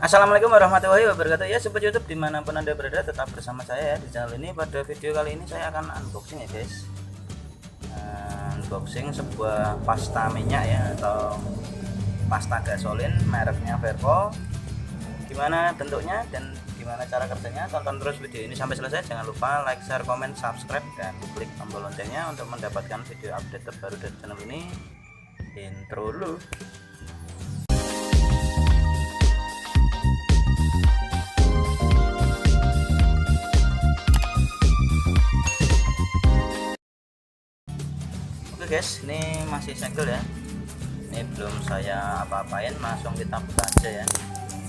Assalamualaikum warahmatullahi wabarakatuh ya sobat YouTube dimanapun anda berada, tetap bersama saya ya di channel ini. Pada video kali ini saya akan unboxing ya guys, unboxing sebuah pasta minyak ya, atau pasta gasolin mereknya Verco. Gimana bentuknya dan gimana cara kerjanya, tonton terus video ini sampai selesai. Jangan lupa like, share, komen, subscribe, dan klik tombol loncengnya untuk mendapatkan video update terbaru dari channel ini. Intro dulu. Oke guys, ini masih segel ya, ini belum saya apa-apain, langsung kita buka aja ya.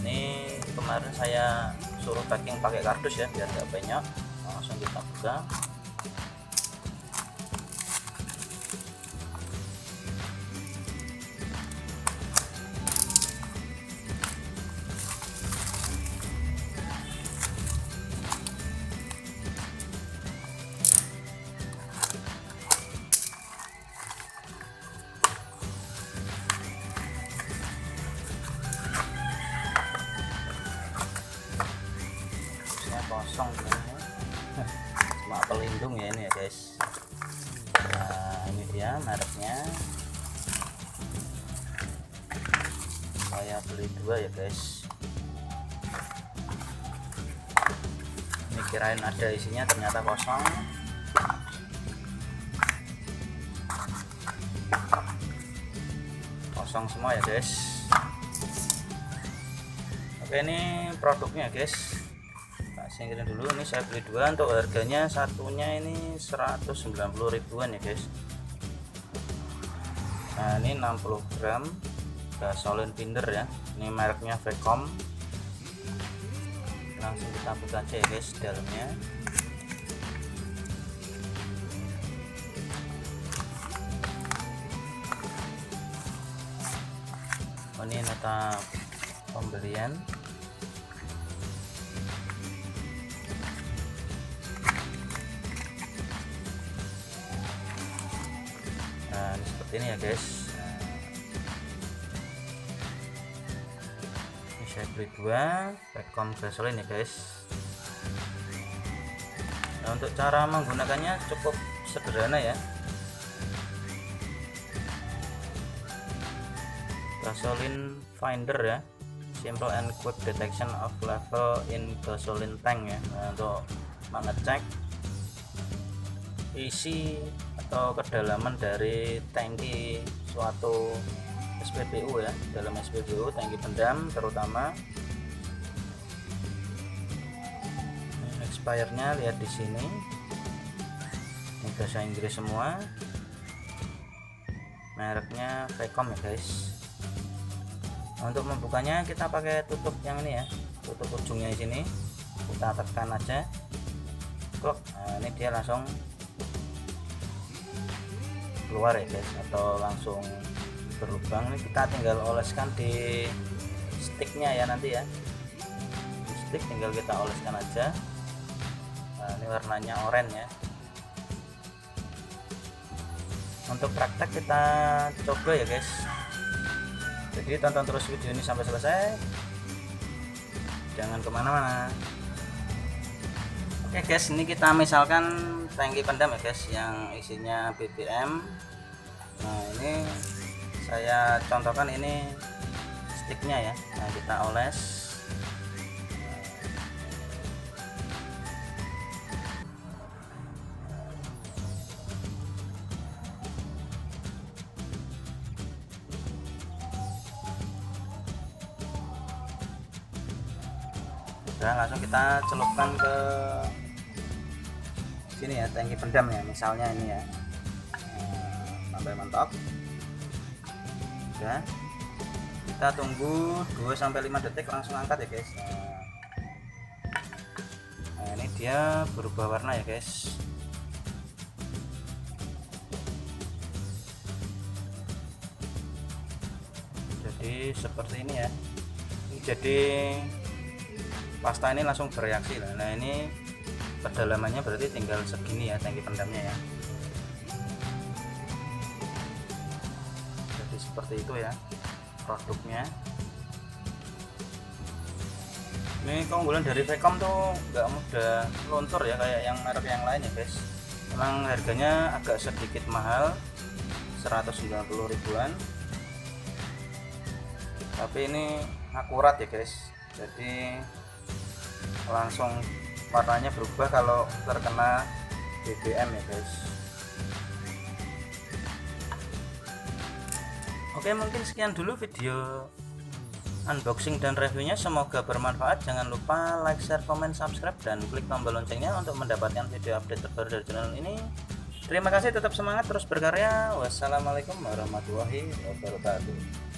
Ini kemarin saya suruh packing pakai kardus ya biar nggak banyak, langsung kita buka. Kosong cuma pelindung ya ini ya guys. Nah ini dia mereknya, saya beli dua ya guys. Ini kirain ada isinya, ternyata kosong. Kosong semua ya guys. Oke, ini produknya guys, singkirin dulu. Ini saya beli dua, untuk harganya satunya ini 190 ribuan ya guys. Nah ini 60 gram gasolin binder ya, ini mereknya Vecom. Langsung kita buka aja ya guys dalamnya. Oh, ini nota pembelian. Nah ini seperti ini ya guys. Ini saya beli dua Vecom gasolin ya guys. Nah untuk cara menggunakannya cukup sederhana ya. Gasoline finder ya, simple and quick detection of level in gasoline tank ya. Nah, untuk mengecek isi atau kedalaman dari tangki suatu SPBU ya, dalam SPBU tangki pendam terutama. Expirednya lihat di sini, ini bahasa Inggris semua, mereknya Vecom ya guys. Nah, untuk membukanya kita pakai tutup yang ini ya, tutup ujungnya di sini, kita tekan aja, klok. Nah, ini dia langsung keluar ya guys, atau langsung berlubang. Ini kita tinggal oleskan di sticknya ya nanti ya, di stick tinggal kita oleskan aja. Nah ini warnanya oranye ya. Untuk praktek kita coba ya guys, jadi tonton terus video ini sampai selesai, jangan kemana-mana. Oke guys, ini kita misalkan tangki pendam ya guys, yang isinya BBM. Nah ini saya contohkan, ini sticknya ya. Nah kita oles. Udah, langsung kita celupkan ke sini ya, tangki pendam ya, misalnya ini ya. Sampai mentok. Udah, kita tunggu 2-5 detik, langsung angkat ya guys. Nah ini dia berubah warna ya guys. Jadi seperti ini ya. Jadi pasta ini langsung bereaksi. Nah ini kedalamannya berarti tinggal segini ya tangki pendamnya ya. Jadi seperti itu ya produknya. Ini keunggulan dari Vcom tuh nggak mudah luntur ya kayak yang merek yang lain ya guys. Memang harganya agak sedikit mahal, 190 ribuan, tapi ini akurat ya guys, jadi langsung warnanya berubah kalau terkena BBM ya guys. Oke, mungkin sekian dulu video unboxing dan reviewnya, semoga bermanfaat. Jangan lupa like, share, komen, subscribe, dan klik tombol loncengnya untuk mendapatkan video update terbaru dari channel ini. Terima kasih, tetap semangat, terus berkarya. Wassalamualaikum warahmatullahi wabarakatuh.